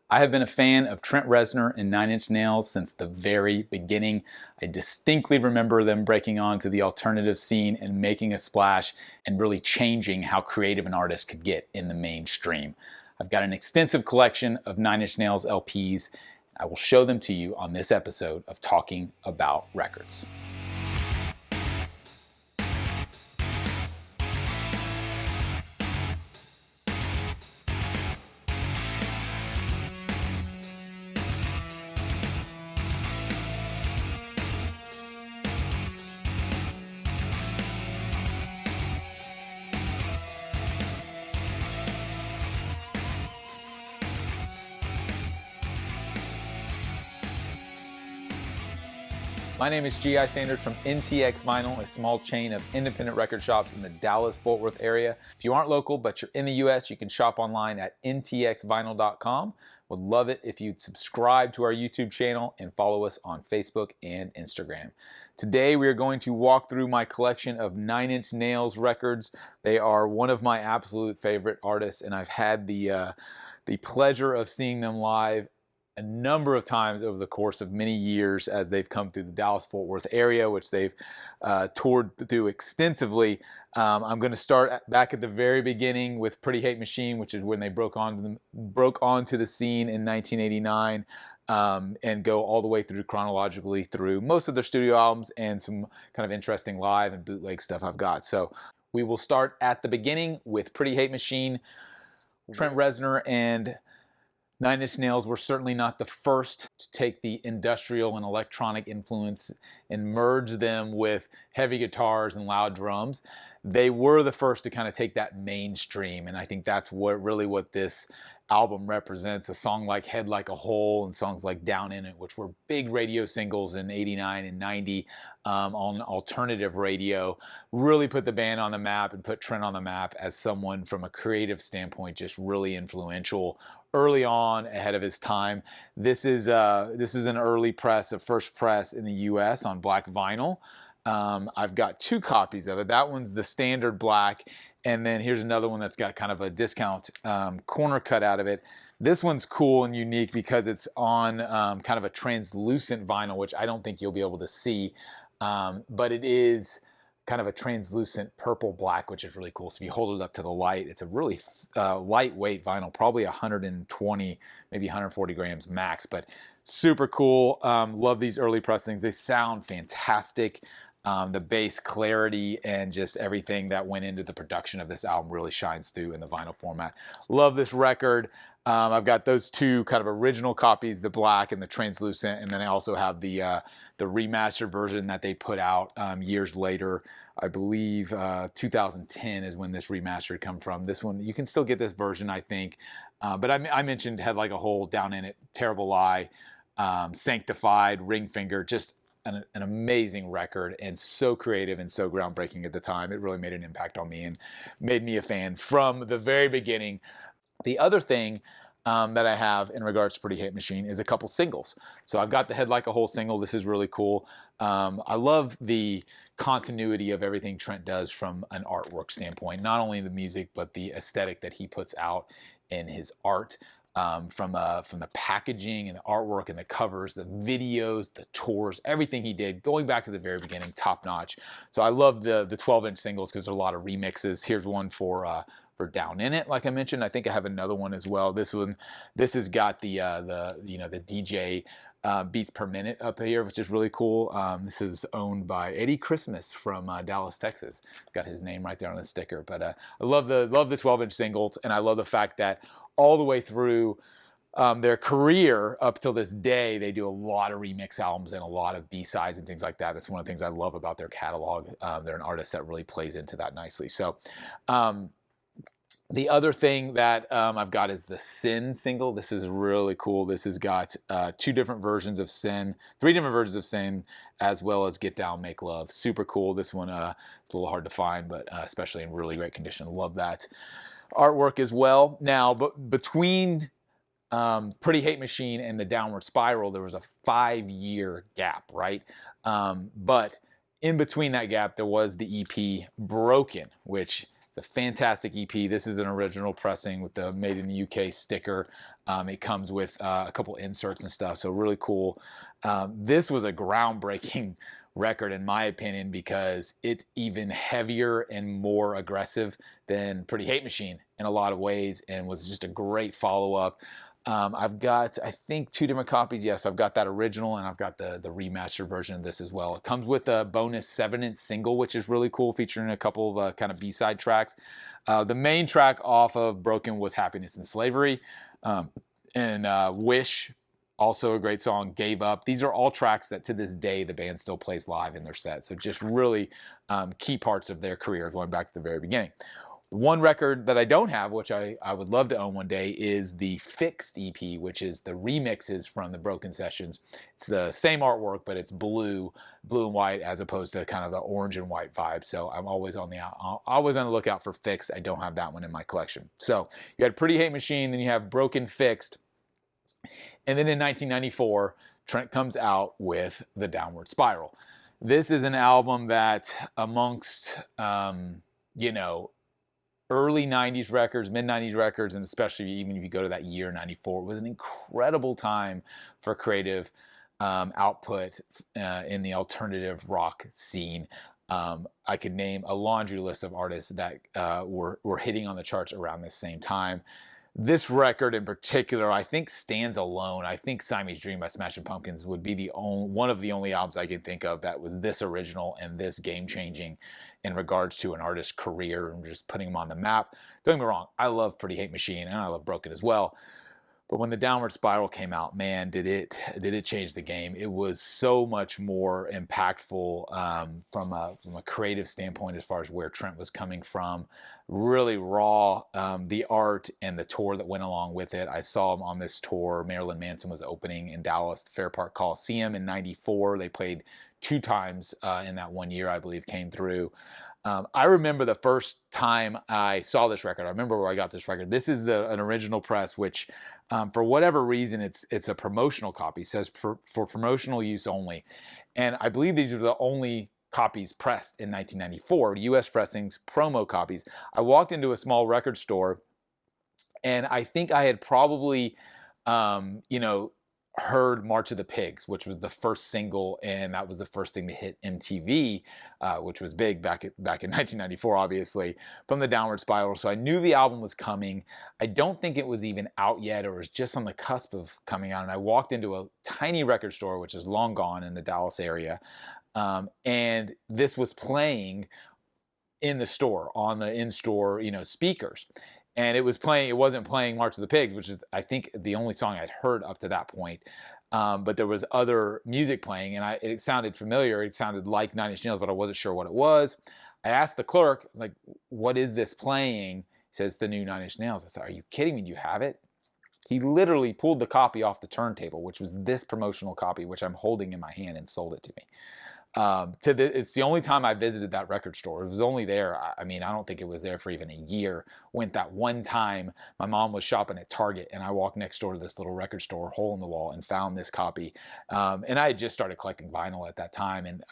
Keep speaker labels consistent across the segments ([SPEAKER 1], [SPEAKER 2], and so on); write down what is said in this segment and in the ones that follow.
[SPEAKER 1] I have been a fan of Trent Reznor and Nine Inch Nails since the very beginning. I distinctly remember them breaking onto the alternative scene and making a splash and really changing how creative an artist could get in the mainstream. I've got an extensive collection of Nine Inch Nails LPs. I will show them to you on this episode of Talking About Records. My name is G.I. Sanders from NTX Vinyl, a small chain of independent record shops in the Dallas-Fort Worth area. If you aren't local, but you're in the U.S., you can shop online at ntxvinyl.com. Would love it if you'd subscribe to our YouTube channel and follow us on Facebook and Instagram. Today we are going to walk through my collection of Nine Inch Nails records. They are one of my absolute favorite artists, and I've had the pleasure of seeing them live a number of times over the course of many years as they've come through the Dallas-Fort Worth area, which they've toured through extensively. I'm going to start back at the very beginning with Pretty Hate Machine, which is when they broke onto the scene in 1989, and go all the way through chronologically through most of their studio albums and some kind of interesting live and bootleg stuff I've got. So we will start at the beginning with Pretty Hate Machine. Trent Reznor and Nine Inch Nails were certainly not the first to take the industrial and electronic influence and merge them with heavy guitars and loud drums. They were the first to kind of take that mainstream, and I think that's what this album represents. A song like Head Like a Hole and songs like Down in It, which were big radio singles in 89 and 90 on alternative radio, really put the band on the map and put Trent on the map as someone from a creative standpoint just really influential early on, ahead of his time. This is an early press, a first press in the U.S. on black vinyl. I've got two copies of it. That one's the standard black, and then here's another one that's got kind of a discount corner cut out of it. This one's cool and unique because it's on kind of a translucent vinyl, which I don't think you'll be able to see, but it is kind of a translucent purple black, which is really cool. So if you hold it up to the light, it's a really lightweight vinyl, probably 120, maybe 140 grams max, but super cool. Love these early pressings. They sound fantastic. The bass clarity and just everything that went into the production of this album really shines through in the vinyl format. Love this record. I've got those two kind of original copies, the black and the translucent, and then I also have the remastered version that they put out years later. I believe 2010 is when this remastered come from. This one, you can still get this version, I think. But I mentioned Head Like a Hole, Down in It, Terrible Lie, Sanctified, Ring Finger, just an amazing record and so creative and so groundbreaking at the time. It really made an impact on me and made me a fan from the very beginning. The other thing that I have in regards to Pretty Hate Machine is a couple singles. So I've got the Head Like a Hole single. This is really cool. I love the continuity of everything Trent does from an artwork standpoint, not only the music, but the aesthetic that he puts out in his art. From the packaging and the artwork and the covers, the videos, the tours, everything he did, going back to the very beginning, top notch. So I love the 12-inch singles because there's a lot of remixes. Here's one for Down in It, like I mentioned. I think I have another one as well. This has got the DJ beats per minute up here, which is really cool. This is owned by Eddie Christmas from Dallas, Texas. Got his name right there on the sticker. But I love the 12-inch singles, and I love the fact that all the way through their career up till this day, they do a lot of remix albums and a lot of B-sides and things like that. That's one of the things I love about their catalog. They're an artist that really plays into that nicely. So the other thing that I've got is the Sin single. This is really cool. This has got three different versions of Sin, as well as Get Down, Make Love. Super cool. This one it's a little hard to find, but especially in really great condition. Love that artwork as well. Now, but between Pretty Hate Machine and the Downward Spiral, there was a 5-year gap, right? But in between that gap, there was the EP Broken, which It's a fantastic EP. This is an original pressing with the Made in the UK sticker. It comes with a couple inserts and stuff, so really cool. This was a groundbreaking record in my opinion because it's even heavier and more aggressive than Pretty Hate Machine in a lot of ways, and was just a great follow-up. I've got, I think, 2 different copies. Yes, I've got that original and I've got the remastered version of this as well. It comes with a bonus 7-inch single, which is really cool, featuring a couple of kind of B-side tracks. The main track off of Broken was Happiness and Slavery. And Wish, also a great song, Gave Up. These are all tracks that to this day the band still plays live in their set. So just really key parts of their career going back to the very beginning. One record that I don't have, which I would love to own one day, is the Fixed EP, which is the remixes from the Broken sessions. It's the same artwork, but it's blue and white, as opposed to kind of the orange and white vibe. So I'm always on the lookout for Fixed. I don't have that one in my collection. So you had Pretty Hate Machine, then you have Broken, Fixed, and then in 1994, Trent comes out with The Downward Spiral. This is an album that amongst, you know, early 90s records, mid 90s records, and especially even if you go to that year 94, it was an incredible time for creative output in the alternative rock scene. I could name a laundry list of artists that were hitting on the charts around this same time. This record in particular, I think, stands alone. I think Siamese Dream by Smashing Pumpkins would be one of the only albums I can think of that was this original and this game-changing in regards to an artist's career and just putting them on the map. Don't get me wrong, I love Pretty Hate Machine and I love Broken as well. But when The Downward Spiral came out, man, did it change the game. It was so much more impactful from a creative standpoint as far as where Trent was coming from. Really raw, the art and the tour that went along with it. I saw him on this tour. Marilyn Manson was opening in Dallas, the Fair Park Coliseum in '94. They played 2 times in that one year, I believe, came through. I remember the first time I saw this record. I remember where I got this record. This is an original press, which for whatever reason, it's a promotional copy. It says for promotional use only. And I believe these are the only copies pressed in 1994, US pressings, promo copies. I walked into a small record store, and I think I had probably, heard March of the Pigs, which was the first single, and that was the first thing to hit MTV, which was big back in 1994, obviously, from The Downward Spiral. So I knew the album was coming. I don't think it was even out yet, or it was just on the cusp of coming out. And I walked into a tiny record store, which is long gone in the Dallas area, and this was playing in the store on the in-store, speakers. And it was playing. It wasn't playing March of the Pigs, which is, I think, the only song I'd heard up to that point. But there was other music playing, and it sounded familiar. It sounded like Nine Inch Nails, but I wasn't sure what it was. I asked the clerk, like, "What is this playing?" He says, "The new Nine Inch Nails." I said, "Are you kidding me? Do you have it?" He literally pulled the copy off the turntable, which was this promotional copy, which I'm holding in my hand, and sold it to me. It's the only time I visited that record store. It was only there. I mean, I don't think it was there for even a year. Went that one time. My mom was shopping at Target, and I walked next door to this little record store, hole in the wall, and found this copy. And I had just started collecting vinyl at that time, and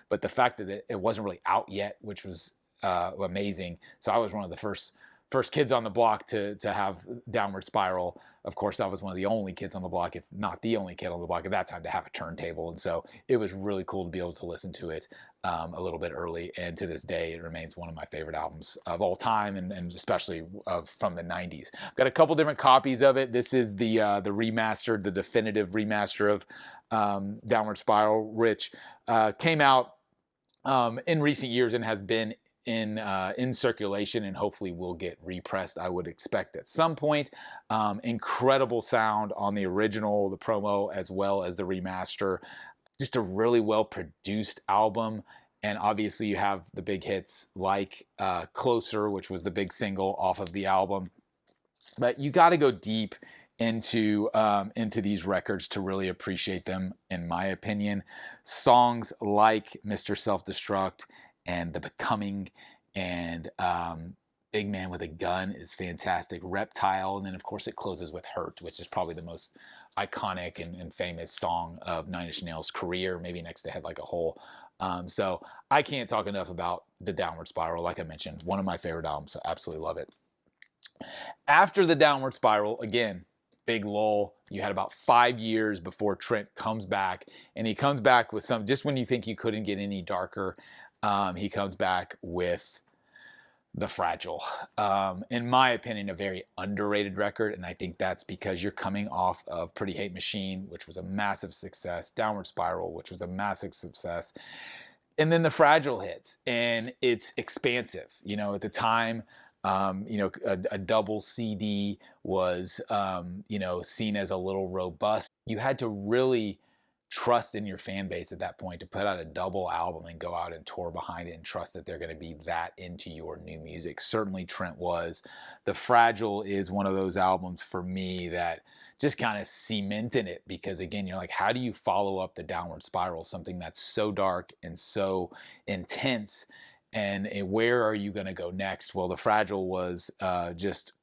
[SPEAKER 1] but the fact that it wasn't really out yet, which was amazing. So I was one of the first kids on the block to have Downward Spiral. Of course, I was one of the only kids on the block, if not the only kid on the block at that time, to have a turntable. And so it was really cool to be able to listen to it a little bit early. And to this day, it remains one of my favorite albums of all time, and especially from the 90s. I've got a couple different copies of it. This is the remastered, the definitive remaster of Downward Spiral, which came out in recent years and has been in circulation, and hopefully will get repressed, I would expect, at some point. Incredible sound on the original, the promo, as well as the remaster. Just a really well produced album. And obviously you have the big hits like Closer, which was the big single off of the album. But you got to go deep into these records to really appreciate them, in my opinion. Songs like Mr. Self-Destruct and The Becoming and Big Man with a Gun is fantastic. Reptile, and then of course it closes with Hurt, which is probably the most iconic and famous song of Nine Inch Nails' career, maybe next to Head Like a Hole. So I can't talk enough about the Downward Spiral. Like I mentioned, one of my favorite albums. So absolutely love it. After the Downward Spiral, again, big lull. You had about 5 years before Trent comes back, and he comes back with some, just when you think you couldn't get any darker, he comes back with The Fragile. In my opinion, a very underrated record, and I think that's because you're coming off of Pretty Hate Machine, which was a massive success, Downward Spiral, which was a massive success, and then The Fragile hits, and it's expansive. You know, at the time, a double CD was, seen as a little robust. You had to really trust in your fan base at that point to put out a double album and go out and tour behind it and trust that they're going to be that into your new music. Certainly Trent was. The Fragile is one of those albums for me that just kind of cemented it, because again, you're like, how do you follow up the Downward Spiral, something that's so dark and so intense, and where are you going to go next? Well, The Fragile was just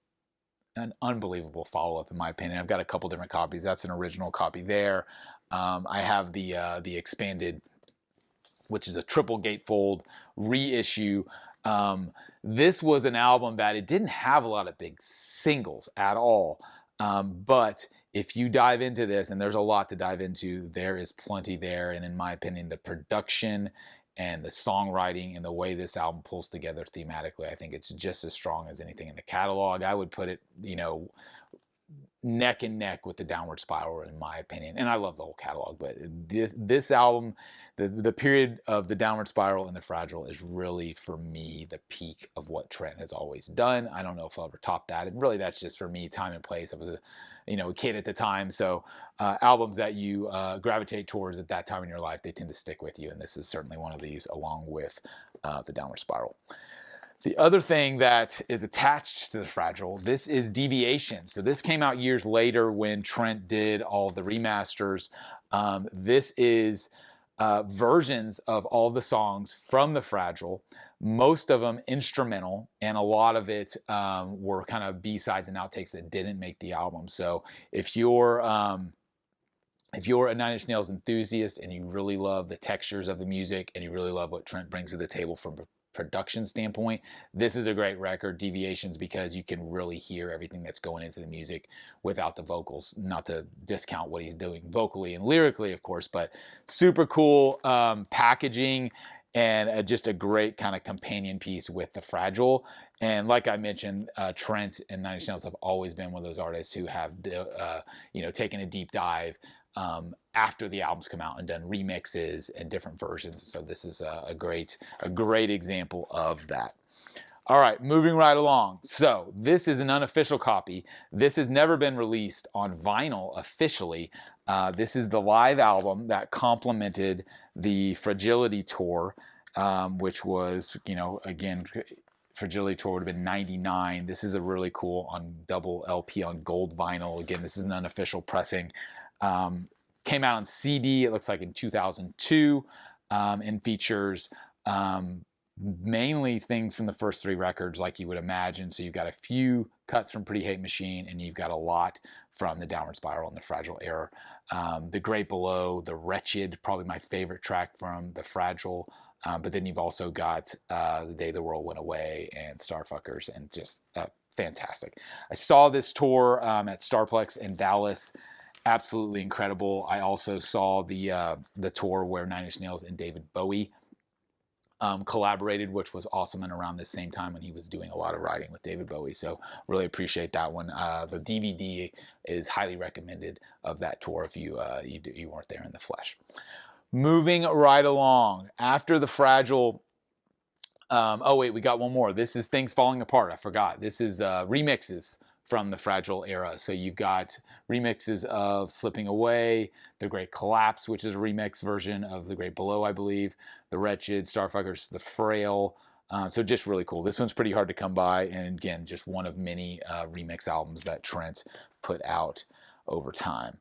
[SPEAKER 1] an unbelievable follow-up, in my opinion. I've got a couple different copies. That's an original copy there. I have the expanded, which is a triple gatefold reissue. This was an album that it didn't have a lot of big singles at all. But if you dive into this, and there's a lot to dive into, there is plenty there. And in my opinion, the production and the songwriting and the way this album pulls together thematically, I think it's just as strong as anything in the catalog. I would put it, neck and neck with the Downward Spiral, in my opinion. And I love the whole catalog, but this album, the period of the Downward Spiral and the Fragile, is really, for me, the peak of what Trent has always done. I don't know if I'll ever top that. And really, that's just for me, time and place. I was a kid at the time, so albums that you gravitate towards at that time in your life, they tend to stick with you, and this is certainly one of these, along with the Downward Spiral. The other thing that is attached to The Fragile, this is Deviation. So this came out years later when Trent did all the remasters. This is versions of all the songs from The Fragile, most of them instrumental, and a lot of it were kind of B-sides and outtakes that didn't make the album. So if you're a Nine Inch Nails enthusiast and you really love the textures of the music and you really love what Trent brings to the table from production standpoint, this is a great record, Deviations, because you can really hear everything that's going into the music without the vocals. Not to discount what he's doing vocally and lyrically, of course, but super cool packaging, and just a great kind of companion piece with The Fragile. And like I mentioned, Trent and Nine Inch Nails have always been one of those artists who have taken a deep dive after the albums come out and done remixes and different versions. So this is a great example of that. All right, moving right along. So this is an unofficial copy. This has never been released on vinyl officially. This is the live album that complemented the Fragility tour, which was, again, Fragility tour would have been 99. This is a really cool on double LP on gold vinyl. Again, this is an unofficial pressing. Came out on CD, it looks like in 2002, and features mainly things from the first 3 records, like you would imagine. So you've got a few cuts from Pretty Hate Machine, and you've got a lot from the Downward Spiral and the Fragile era. The Great Below, The Wretched, probably my favorite track from the Fragile. But then you've also got The Day the World Went Away and Starfuckers, and just fantastic. I saw this tour at Starplex in Dallas. Absolutely incredible. I also saw the tour where Nine Inch Nails and David Bowie collaborated, which was awesome, and around the same time when he was doing a lot of writing with David Bowie. So really appreciate that one. The DVD is highly recommended of that tour if you weren't there in the flesh. Moving right along, after the Fragile. Oh wait, we got one more. This is Things Falling Apart. I forgot. This is remixes from the Fragile era. So you've got remixes of Slipping Away, The Great Collapse, which is a remix version of The Great Below, I believe, The Wretched, Starfuckers, The Frail. So just really cool. This one's pretty hard to come by, and again, just one of many remix albums that Trent put out over time.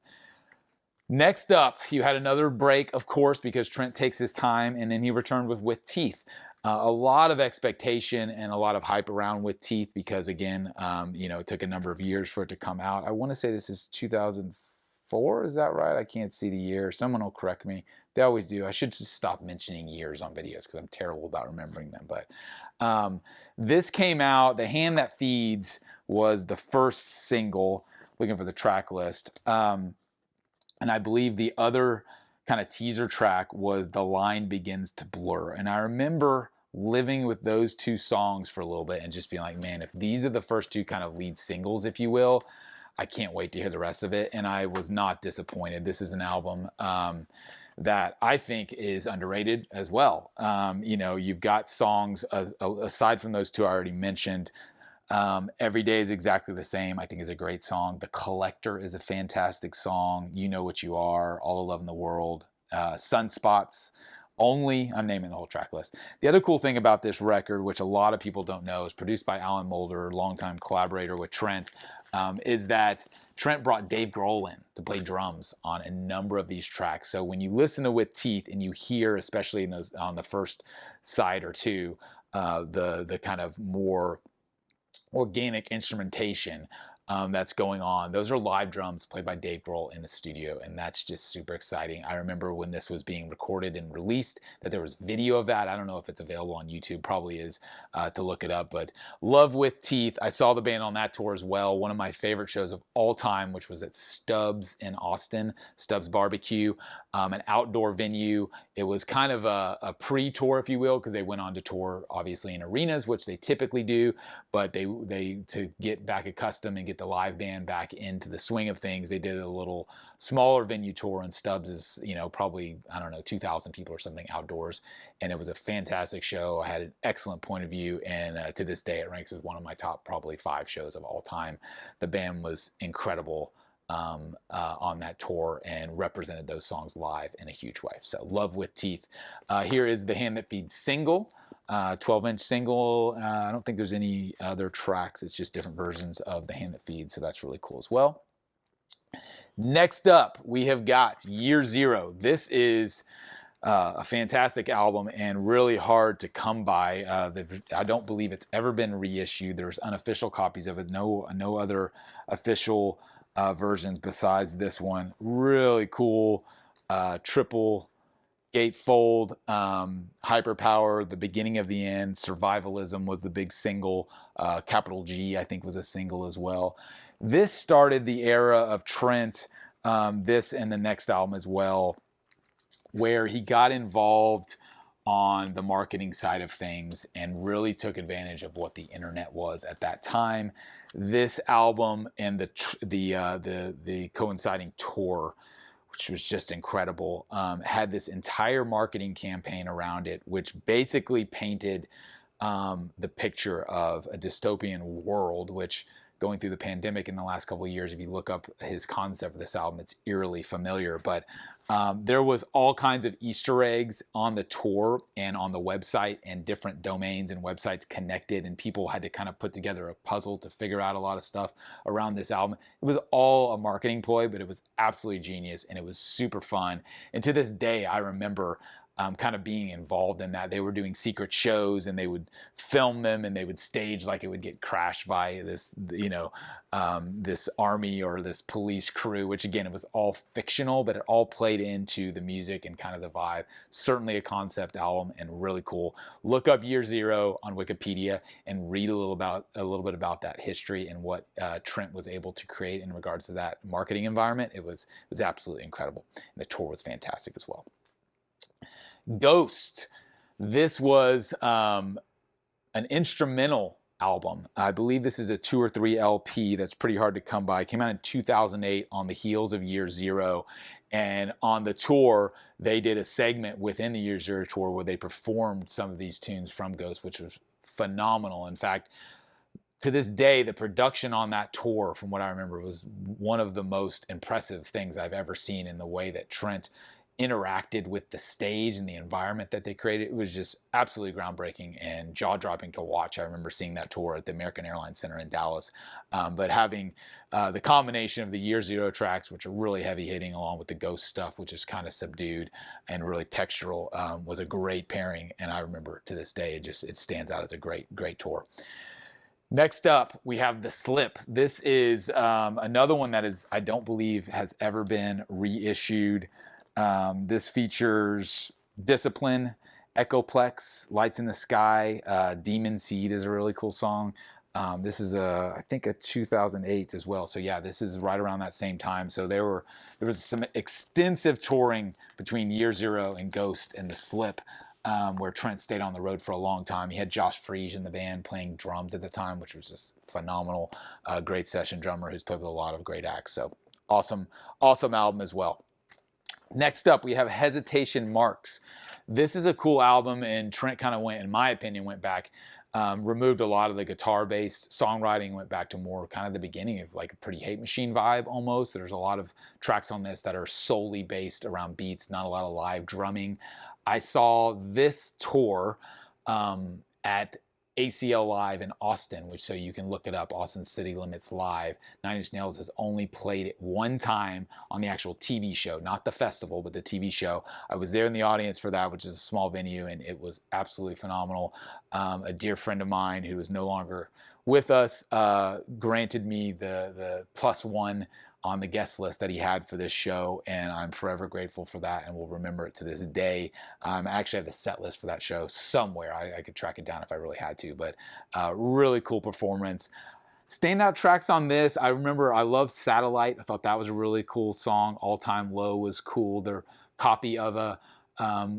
[SPEAKER 1] Next up, you had another break, of course, because Trent takes his time, and then he returned with Teeth. A lot of expectation and a lot of hype around With Teeth because, again, it took a number of years for it to come out. I want to say this is 2004. Is that right? I can't see the year. Someone will correct me. They always do. I should just stop mentioning years on videos because I'm terrible about remembering them. But this came out, The Hand That Feeds was the first single, looking for the track list. And I believe the other kind of teaser track was The Line Begins to Blur. And I remember living with those two songs for a little bit and just being like, man, if these are the first two kind of lead singles, if you will, I can't wait to hear the rest of it. And I was not disappointed. This is an album that I think is underrated as well. You know, you've got songs aside from those two I already mentioned. Every Day Is Exactly the Same, I think, is a great song. The Collector is a fantastic song. You Know What You Are, All the Love in the World, Sunspots, Only. I'm naming the whole track list. The other cool thing about this record, which a lot of people don't know, is produced by Alan Moulder, longtime collaborator with Trent, is that Trent brought Dave Grohl in to play drums on a number of these tracks. So when you listen to With Teeth and you hear, especially in those, on the first side or two, the kind of more organic instrumentation that's going on. Those are live drums played by Dave Grohl in the studio, and that's just super exciting. I remember when this was being recorded and released that there was video of that. I don't know if it's available on YouTube, probably is, to look it up, but love With Teeth. I saw the band on that tour as well. One of my favorite shows of all time, which was at Stubbs in Austin, Stubbs Barbecue, an outdoor venue. It was kind of a pre-tour, if you will, because they went on to tour obviously in arenas, which they typically do, but they to get back accustomed and get the live band back into the swing of things, they did a little smaller venue tour, and Stubbs is, you know, probably, I don't know, 2,000 people or something outdoors, and it was a fantastic show. I had an excellent point of view, and to this day it ranks as one of my top probably 5 shows of all time. The band was incredible on that tour and represented those songs live in a huge way. So love With Teeth. Here is The Hand That Feeds single. 12-inch single. I don't think there's any other tracks. It's just different versions of The Hand That Feeds, so that's really cool as well. Next up, we have got Year Zero. This is a fantastic album and really hard to come by. I don't believe it's ever been reissued. There's unofficial copies of it. No other official versions besides this one. Really cool triple gatefold, Hyperpower, The Beginning of the End, Survivalism was the big single. Capital G, I think, was a single as well. This started the era of Trent, this and the next album as well, where he got involved on the marketing side of things and really took advantage of what the internet was at that time. This album and the coinciding tour, which was just incredible, had this entire marketing campaign around it, which basically painted the picture of a dystopian world, which, going through the pandemic in the last couple of years, if you look up his concept for this album, it's eerily familiar. But there was all kinds of Easter eggs on the tour and on the website, and different domains and websites connected, and people had to kind of put together a puzzle to figure out a lot of stuff around this album. It was all a marketing ploy, but it was absolutely genius, and it was super fun. And to this day, I remember kind of being involved in that. They were doing secret shows, and they would film them, and they would stage like it would get crashed by this, you know, this army or this police crew, which again, it was all fictional, but it all played into the music and kind of the vibe. Certainly a concept album and really cool. Look up Year Zero on Wikipedia and read a little bit about that history and what Trent was able to create in regards to that marketing environment. It was absolutely incredible. And the tour was fantastic as well. Ghost. This was an instrumental album. I believe this is a 2 or 3 LP that's pretty hard to come by. It came out in 2008 on the heels of Year Zero. And on the tour, they did a segment within the Year Zero tour where they performed some of these tunes from Ghost, which was phenomenal. In fact, to this day, the production on that tour, from what I remember, was one of the most impressive things I've ever seen in the way that Trent interacted with the stage and the environment that they created. It was just absolutely groundbreaking and jaw-dropping to watch. I remember seeing that tour at the American Airlines Center in Dallas. But having the combination of the Year Zero tracks, which are really heavy-hitting, along with the Ghost stuff, which is kind of subdued and really textural, was a great pairing. And I remember to this day, it stands out as a great tour. Next up, we have The Slip. This is another one that I don't believe has ever been reissued. This features Discipline, Echoplex, Lights in the Sky, Demon Seed is a really cool song. This is I think a 2008 as well. So yeah, this is right around that same time. So there was some extensive touring between Year Zero and Ghost and The Slip, where Trent stayed on the road for a long time. He had Josh Freege in the band playing drums at the time, which was just phenomenal. Great session drummer who's played with a lot of great acts. So awesome album as well. Next up, we have Hesitation Marks. This is a cool album, and Trent kind of went, in my opinion, went back, removed a lot of the guitar-based songwriting, went back to more kind of the beginning of like a Pretty Hate Machine vibe almost. There's a lot of tracks on this that are solely based around beats, not a lot of live drumming. I saw this tour at ACL Live in Austin, which, so you can look it up, Austin City Limits Live. Nine Inch Nails has only played it one time on the actual TV show, not the festival, but the TV show. I was there in the audience for that, which is a small venue, and it was absolutely phenomenal. A dear friend of mine who is no longer with us granted me the +1 on the guest list that he had for this show, and I'm forever grateful for that and will remember it to this day. I actually have the set list for that show somewhere. I could track it down if I really had to, but really cool performance. Standout tracks on this, I remember I love Satellite. I thought that was a really cool song. All Time Low was cool. Their copy of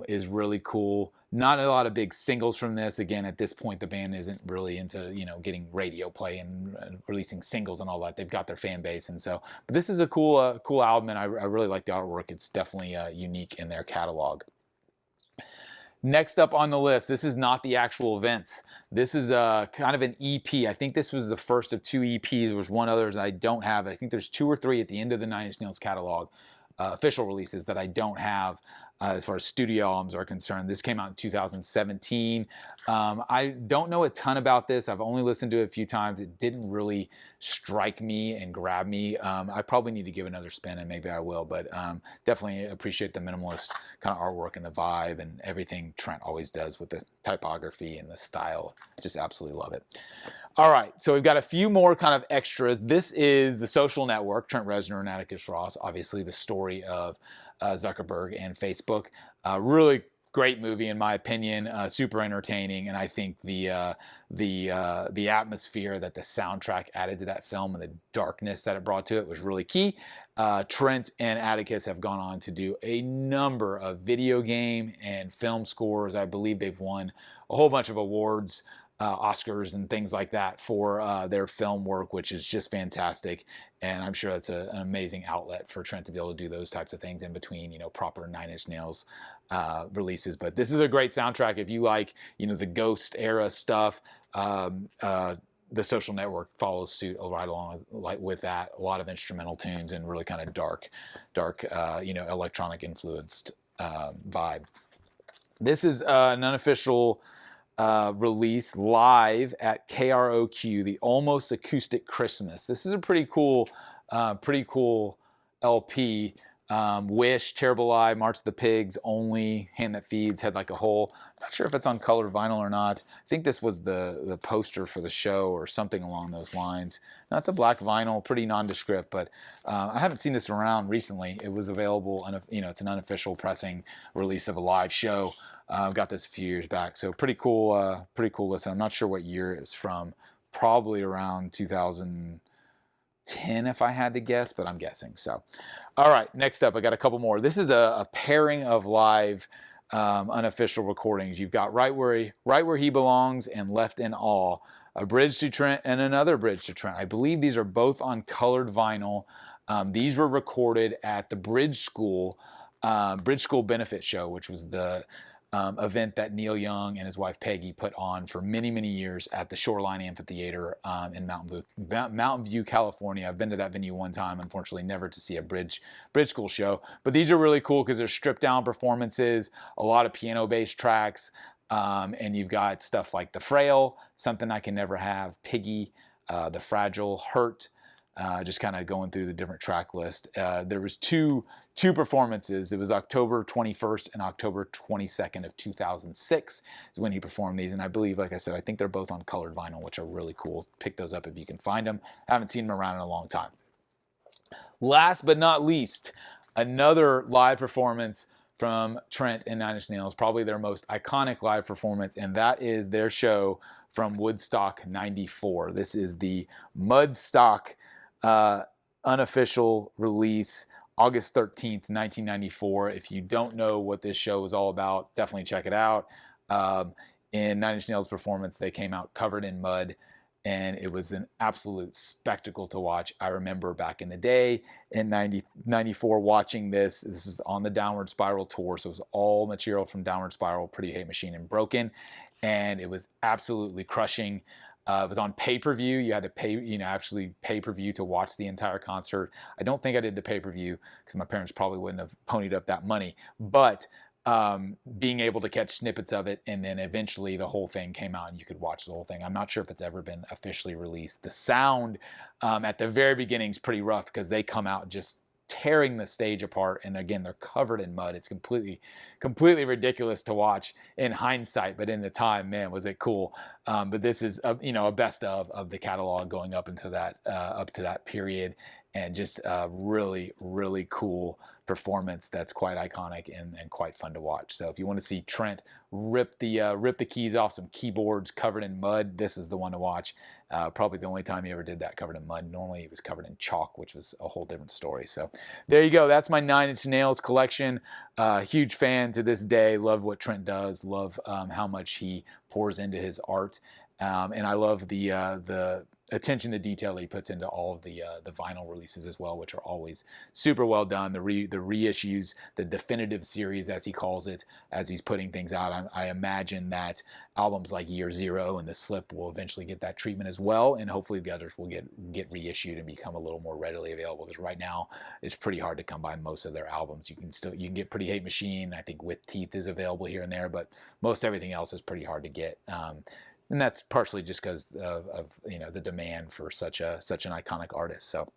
[SPEAKER 1] is really cool. Not a lot of big singles from this. Again, at this point, the band isn't really into, getting radio play and releasing singles and all that. They've got their fan base, and so. But this is a cool album, and I really like the artwork. It's definitely unique in their catalog. Next up on the list, this is not the actual events. This is kind of an EP. I think this was the first of 2 EPs. There was one others I don't have. I think there's 2 or 3 at the end of the Nine Inch Nails catalog, official releases that I don't have. As far as studio albums are concerned. This came out in 2017. I don't know a ton about this. I've only listened to it a few times. It didn't really strike me and grab me. I probably need to give another spin, and maybe I will, but definitely appreciate the minimalist kind of artwork and the vibe and everything Trent always does with the typography and the style. Just absolutely love it. All right, so we've got a few more kind of extras. This is The Social Network, Trent Reznor and Atticus Ross, obviously the story of Zuckerberg and Facebook. Really great movie in my opinion, super entertaining, and I think the atmosphere that the soundtrack added to that film and the darkness that it brought to it was really key. Trent and Atticus have gone on to do a number of video game and film scores. I believe they've won a whole bunch of awards, Oscars and things like that for their film work, which is just fantastic. And I'm sure that's an amazing outlet for Trent to be able to do those types of things in between, proper Nine Inch Nails releases. But this is a great soundtrack if you like, the Ghost era stuff. The Social Network follows suit right along with that. A lot of instrumental tunes and really kind of dark, electronic influenced vibe. This is an unofficial release live at KROQ, the Almost Acoustic Christmas. This is a pretty cool LP. Wish, Terrible Lie, March of the Pigs, Only, Hand That Feeds, Head Like a Hole. I'm not sure if it's on colored vinyl or not. I think this was the poster for the show or something along those lines. Now, it's a black vinyl, pretty nondescript, but I haven't seen this around recently. It was available, and it's an unofficial pressing release of a live show. Got this a few years back, so pretty cool listen. I'm not sure what year it's from. Probably around 2010, if I had to guess, but I'm guessing. So, all right, next up, I got a couple more. This is a pairing of live unofficial recordings. You've got Right Where He Belongs and Left in Awe, A Bridge to Trent and Another Bridge to Trent. I believe these are both on colored vinyl. These were recorded at the Bridge School benefit show, which was the event that Neil Young and his wife Peggy put on for many, many years at the Shoreline Amphitheater in Mountain View, California. I've been to that venue one time, unfortunately never to see a Bridge School show. But these are really cool because they're stripped down performances, a lot of piano-based tracks, and you've got stuff like The Frail, Something I Can Never Have, Piggy, The Fragile, Hurt, just kind of going through the different track list. There was two performances. It was October 21st and October 22nd of 2006 is when he performed these. And I believe, like I said, I think they're both on colored vinyl, which are really cool. Pick those up if you can find them. I haven't seen them around in a long time. Last but not least, Another live performance from Trent and Nine Inch Nails, probably their most iconic live performance, and that is their show from Woodstock '94. This is the Mudstock unofficial release, August 13th, 1994. If you don't know what this show is all about, definitely check it out. In Nine Inch Nails' performance, they came out covered in mud, and it was an absolute spectacle to watch. I remember back in the day in 94 watching this. This is on the Downward Spiral tour, so it was all material from Downward Spiral, Pretty Hate Machine, and Broken, and it was absolutely crushing. It was on pay-per-view. You had to pay, actually pay-per-view to watch the entire concert. I don't think I did the pay-per-view because my parents probably wouldn't have ponied up that money, but being able to catch snippets of it, and then eventually the whole thing came out and you could watch the whole thing. I'm not sure if it's ever been officially released. The sound at the very beginning is pretty rough because they come out just tearing the stage apart, and again, they're covered in mud. It's completely ridiculous to watch in hindsight, but in the time, man, was it cool. But this is a best of the catalog going up into that up to that period, and just a really cool performance that's quite iconic and quite fun to watch. So if you want to see Trent rip the keys off some keyboards covered in mud, this is the one to watch. Probably the only time he ever did that covered in mud. Normally he was covered in chalk, which was a whole different story. So there you go. That's my Nine Inch Nails collection. Huge fan to this day. Love what Trent does. Love how much he pours into his art. And I love the attention to detail he puts into all of the vinyl releases as well, which are always super well done. The reissues, the definitive series as he calls it, as he's putting things out. I imagine that albums like Year Zero and The Slip will eventually get that treatment as well, and hopefully the others will get reissued and become a little more readily available, because right now it's pretty hard to come by most of their albums. You can get Pretty Hate Machine. I think With Teeth is available here and there, but most everything else is pretty hard to get. And that's partially just because of the demand for such an iconic artist. So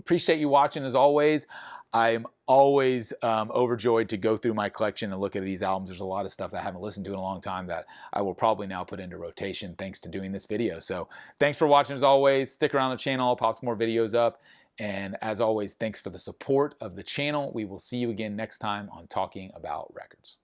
[SPEAKER 1] appreciate you watching as always. I'm always overjoyed to go through my collection and look at these albums. There's a lot of stuff that I haven't listened to in a long time that I will probably now put into rotation thanks to doing this video. So thanks for watching as always. Stick around the channel. I'll pop some more videos up. And as always, thanks for the support of the channel. We will see you again next time on Talking About Records.